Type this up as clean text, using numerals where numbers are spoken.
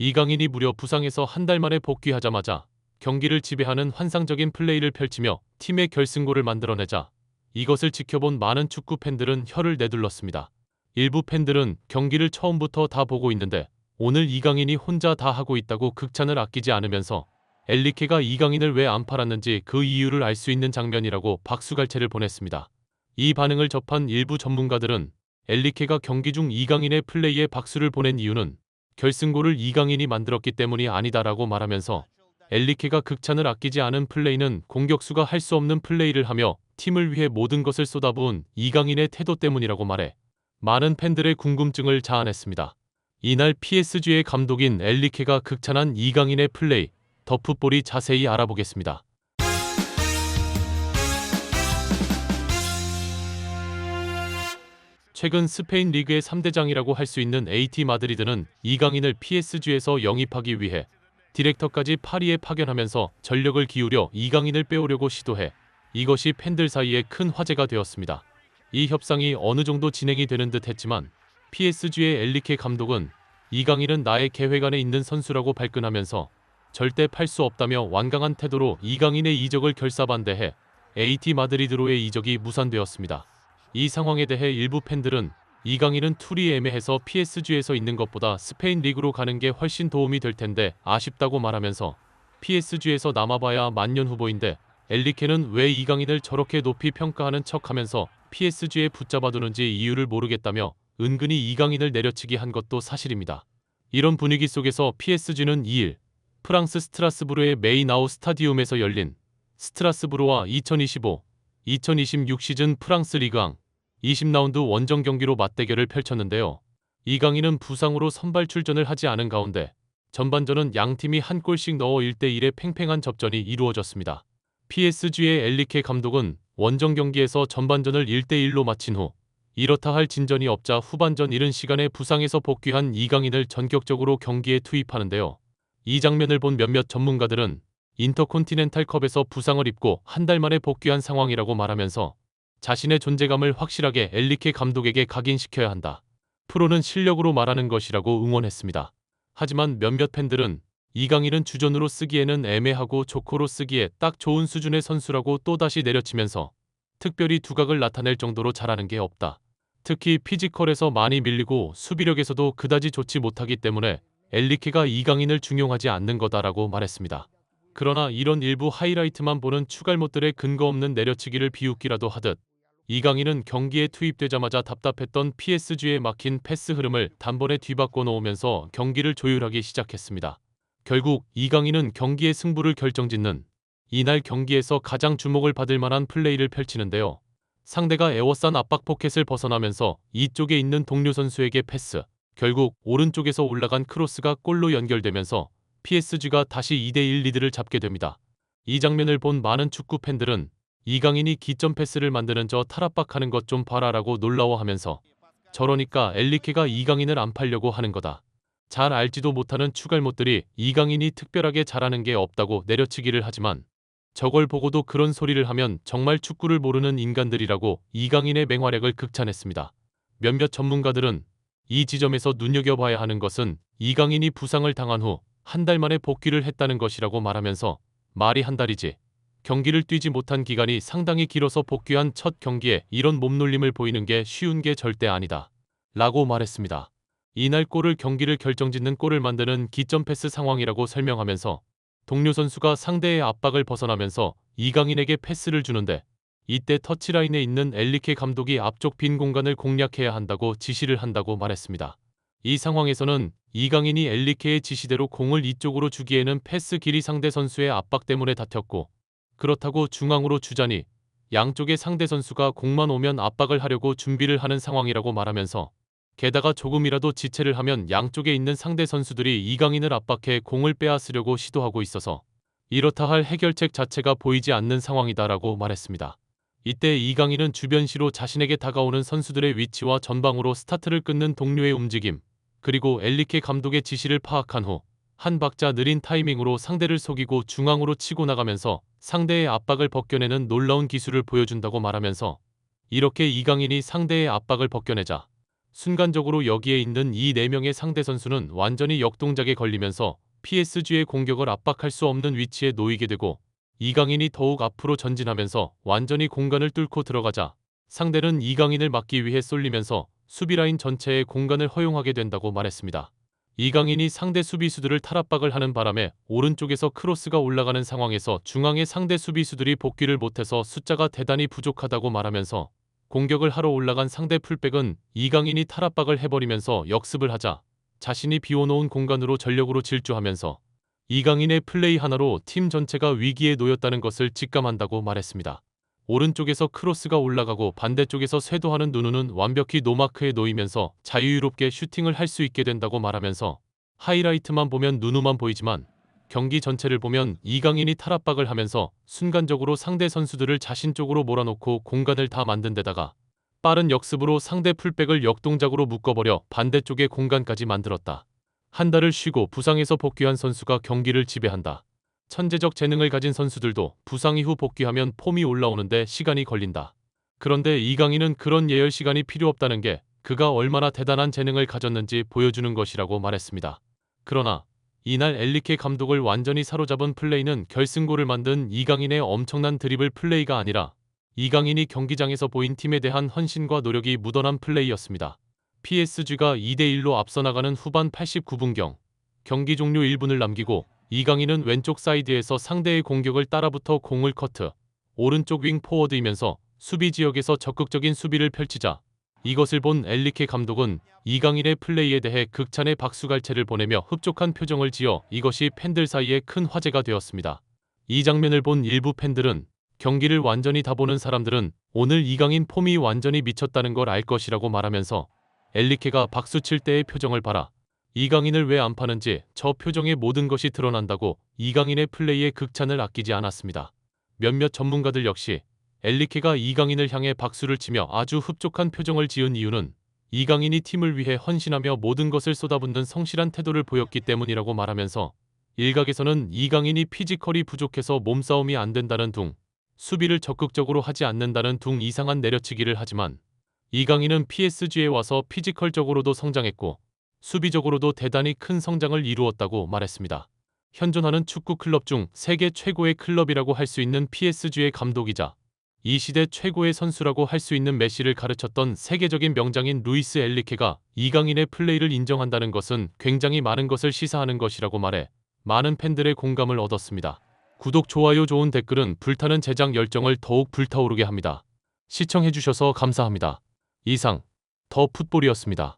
이강인이 무려 부상에서 한 달 만에 복귀하자마자 경기를 지배하는 환상적인 플레이를 펼치며 팀의 결승골을 만들어내자 이것을 지켜본 많은 축구 팬들은 혀를 내둘렀습니다. 일부 팬들은 경기를 처음부터 다 보고 있는데 오늘 이강인이 혼자 다 하고 있다고 극찬을 아끼지 않으면서 엘리케가 이강인을 왜 안 팔았는지 그 이유를 알 수 있는 장면이라고 박수갈채를 보냈습니다. 이 반응을 접한 일부 전문가들은 엘리케가 경기 중 이강인의 플레이에 박수를 보낸 이유는 결승골을 이강인이 만들었기 때문이 아니다라고 말하면서 엘리케가 극찬을 아끼지 않은 플레이는 공격수가 할 수 없는 플레이를 하며 팀을 위해 모든 것을 쏟아부은 이강인의 태도 때문이라고 말해 많은 팬들의 궁금증을 자아냈습니다. 이날 PSG의 감독인 엘리케가 극찬한 이강인의 플레이, 더 풋볼이 자세히 알아보겠습니다. 최근 스페인 리그의 3대장이라고 할 수 있는 AT 마드리드는 이강인을 PSG에서 영입하기 위해 디렉터까지 파리에 파견하면서 전력을 기울여 이강인을 빼오려고 시도해 이것이 팬들 사이에 큰 화제가 되었습니다. 이 협상이 어느 정도 진행이 되는 듯 했지만 PSG의 엘리케 감독은 이강인은 나의 계획 안에 있는 선수라고 발끈하면서 절대 팔 수 없다며 완강한 태도로 이강인의 이적을 결사반대해 AT 마드리드로의 이적이 무산되었습니다. 이 상황에 대해 일부 팬들은 이강인은 툴이 애매해서 PSG에서 있는 것보다 스페인 리그로 가는 게 훨씬 도움이 될 텐데 아쉽다고 말하면서 PSG에서 남아봐야 만년 후보인데 엘리케는 왜 이강인을 저렇게 높이 평가하는 척하면서 PSG에 붙잡아두는지 이유를 모르겠다며 은근히 이강인을 내려치기 한 것도 사실입니다. 이런 분위기 속에서 PSG는 2일 프랑스 스트라스부르의 메이나우 스타디움에서 열린 스트라스부르와 2025-2026 시즌 프랑스 리그앙 20라운드 원정 경기로 맞대결을 펼쳤는데요. 이강인은 부상으로 선발 출전을 하지 않은 가운데 전반전은 양팀이 한 골씩 넣어 1대1의 팽팽한 접전이 이루어졌습니다. PSG의 엘리케 감독은 원정 경기에서 전반전을 1대1로 마친 후 이렇다 할 진전이 없자 후반전 이른 시간에 부상에서 복귀한 이강인을 전격적으로 경기에 투입하는데요. 이 장면을 본 몇몇 전문가들은 인터콘티넨탈컵에서 부상을 입고 한 달 만에 복귀한 상황이라고 말하면서 자신의 존재감을 확실하게 엘리케 감독에게 각인시켜야 한다. 프로는 실력으로 말하는 것이라고 응원했습니다. 하지만 몇몇 팬들은 이강인은 주전으로 쓰기에는 애매하고 조커로 쓰기에 딱 좋은 수준의 선수라고 또다시 내려치면서 특별히 두각을 나타낼 정도로 잘하는 게 없다. 특히 피지컬에서 많이 밀리고 수비력에서도 그다지 좋지 못하기 때문에 엘리케가 이강인을 중용하지 않는 거다라고 말했습니다. 그러나 이런 일부 하이라이트만 보는 추갈못들의 근거 없는 내려치기를 비웃기라도 하듯 이강인은 경기에 투입되자마자 답답했던 PSG의 막힌 패스 흐름을 단번에 뒤바꿔 놓으면서 경기를 조율하기 시작했습니다. 결국 이강인은 경기의 승부를 결정짓는 이날 경기에서 가장 주목을 받을 만한 플레이를 펼치는데요. 상대가 에워싼 압박 포켓을 벗어나면서 이쪽에 있는 동료 선수에게 패스, 결국 오른쪽에서 올라간 크로스가 골로 연결되면서 PSG가 다시 2대1 리드를 잡게 됩니다. 이 장면을 본 많은 축구 팬들은 이강인이 기점 패스를 만드는 저 탈압박하는 것 좀 봐라라고 놀라워하면서 저러니까 엘리케가 이강인을 안 팔려고 하는 거다. 잘 알지도 못하는 추갈못들이 이강인이 특별하게 잘하는 게 없다고 내려치기를 하지만 저걸 보고도 그런 소리를 하면 정말 축구를 모르는 인간들이라고 이강인의 맹활약을 극찬했습니다. 몇몇 전문가들은 이 지점에서 눈여겨봐야 하는 것은 이강인이 부상을 당한 후 한 달 만에 복귀를 했다는 것이라고 말하면서 말이 한 달이지 경기를 뛰지 못한 기간이 상당히 길어서 복귀한 첫 경기에 이런 몸놀림을 보이는 게 쉬운 게 절대 아니다. 라고 말했습니다. 이날 골을 경기를 결정짓는 골을 만드는 기점 패스 상황이라고 설명하면서 동료 선수가 상대의 압박을 벗어나면서 이강인에게 패스를 주는데 이때 터치라인에 있는 엘리케 감독이 앞쪽 빈 공간을 공략해야 한다고 지시를 한다고 말했습니다. 이 상황에서는 이강인이 엘리케의 지시대로 공을 이쪽으로 주기에는 패스 길이 상대 선수의 압박 때문에 다퉜고 그렇다고 중앙으로 주자니 양쪽의 상대 선수가 공만 오면 압박을 하려고 준비를 하는 상황이라고 말하면서 게다가 조금이라도 지체를 하면 양쪽에 있는 상대 선수들이 이강인을 압박해 공을 빼앗으려고 시도하고 있어서 이렇다 할 해결책 자체가 보이지 않는 상황이다라고 말했습니다. 이때 이강인은 주변시로 자신에게 다가오는 선수들의 위치와 전방으로 스타트를 끊는 동료의 움직임, 그리고 엘리케 감독의 지시를 파악한 후 한 박자 느린 타이밍으로 상대를 속이고 중앙으로 치고 나가면서 상대의 압박을 벗겨내는 놀라운 기술을 보여준다고 말하면서 이렇게 이강인이 상대의 압박을 벗겨내자 순간적으로 여기에 있는 이 4명의 상대 선수는 완전히 역동작에 걸리면서 PSG의 공격을 압박할 수 없는 위치에 놓이게 되고 이강인이 더욱 앞으로 전진하면서 완전히 공간을 뚫고 들어가자 상대는 이강인을 막기 위해 쏠리면서 수비라인 전체에 공간을 허용하게 된다고 말했습니다. 이강인이 상대 수비수들을 탈압박을 하는 바람에 오른쪽에서 크로스가 올라가는 상황에서 중앙의 상대 수비수들이 복귀를 못해서 숫자가 대단히 부족하다고 말하면서 공격을 하러 올라간 상대 풀백은 이강인이 탈압박을 해버리면서 역습을 하자 자신이 비워놓은 공간으로 전력으로 질주하면서 이강인의 플레이 하나로 팀 전체가 위기에 놓였다는 것을 직감한다고 말했습니다. 오른쪽에서 크로스가 올라가고 반대쪽에서 쇄도하는 누누는 완벽히 노마크에 놓이면서 자유롭게 슈팅을 할 수 있게 된다고 말하면서 하이라이트만 보면 누누만 보이지만 경기 전체를 보면 이강인이 탈압박을 하면서 순간적으로 상대 선수들을 자신 쪽으로 몰아놓고 공간을 다 만든 데다가 빠른 역습으로 상대 풀백을 역동작으로 묶어버려 반대쪽의 공간까지 만들었다. 한 달을 쉬고 부상에서 복귀한 선수가 경기를 지배한다. 천재적 재능을 가진 선수들도 부상 이후 복귀하면 폼이 올라오는데 시간이 걸린다. 그런데 이강인은 그런 예열 시간이 필요 없다는 게 그가 얼마나 대단한 재능을 가졌는지 보여주는 것이라고 말했습니다. 그러나 이날 엘리케 감독을 완전히 사로잡은 플레이는 결승골을 만든 이강인의 엄청난 드리블 플레이가 아니라 이강인이 경기장에서 보인 팀에 대한 헌신과 노력이 묻어난 플레이였습니다. PSG가 2대1로 앞서 나가는 후반 89분경 경기 종료 1분을 남기고 이강인은 왼쪽 사이드에서 상대의 공격을 따라붙어 공을 커트, 오른쪽 윙 포워드이면서 수비 지역에서 적극적인 수비를 펼치자 이것을 본 엘리케 감독은 이강인의 플레이에 대해 극찬의 박수갈채를 보내며 흡족한 표정을 지어 이것이 팬들 사이에 큰 화제가 되었습니다. 이 장면을 본 일부 팬들은 경기를 완전히 다 보는 사람들은 오늘 이강인 폼이 완전히 미쳤다는 걸 알 것이라고 말하면서 엘리케가 박수 칠 때의 표정을 봐라. 이강인을 왜 안 파는지 저 표정에 모든 것이 드러난다고 이강인의 플레이에 극찬을 아끼지 않았습니다. 몇몇 전문가들 역시 엘리케가 이강인을 향해 박수를 치며 아주 흡족한 표정을 지은 이유는 이강인이 팀을 위해 헌신하며 모든 것을 쏟아붓는 성실한 태도를 보였기 때문이라고 말하면서 일각에서는 이강인이 피지컬이 부족해서 몸싸움이 안 된다는 둥, 수비를 적극적으로 하지 않는다는 둥 이상한 내려치기를 하지만 이강인은 PSG에 와서 피지컬적으로도 성장했고 수비적으로도 대단히 큰 성장을 이루었다고 말했습니다. 현존하는 축구 클럽 중 세계 최고의 클럽이라고 할 수 있는 PSG의 감독이자 이 시대 최고의 선수라고 할 수 있는 메시를 가르쳤던 세계적인 명장인 루이스 엘리케가 이강인의 플레이를 인정한다는 것은 굉장히 많은 것을 시사하는 것이라고 말해 많은 팬들의 공감을 얻었습니다. 구독, 좋아요, 좋은 댓글은 불타는 제작 열정을 더욱 불타오르게 합니다. 시청해주셔서 감사합니다. 이상 더 풋볼이었습니다.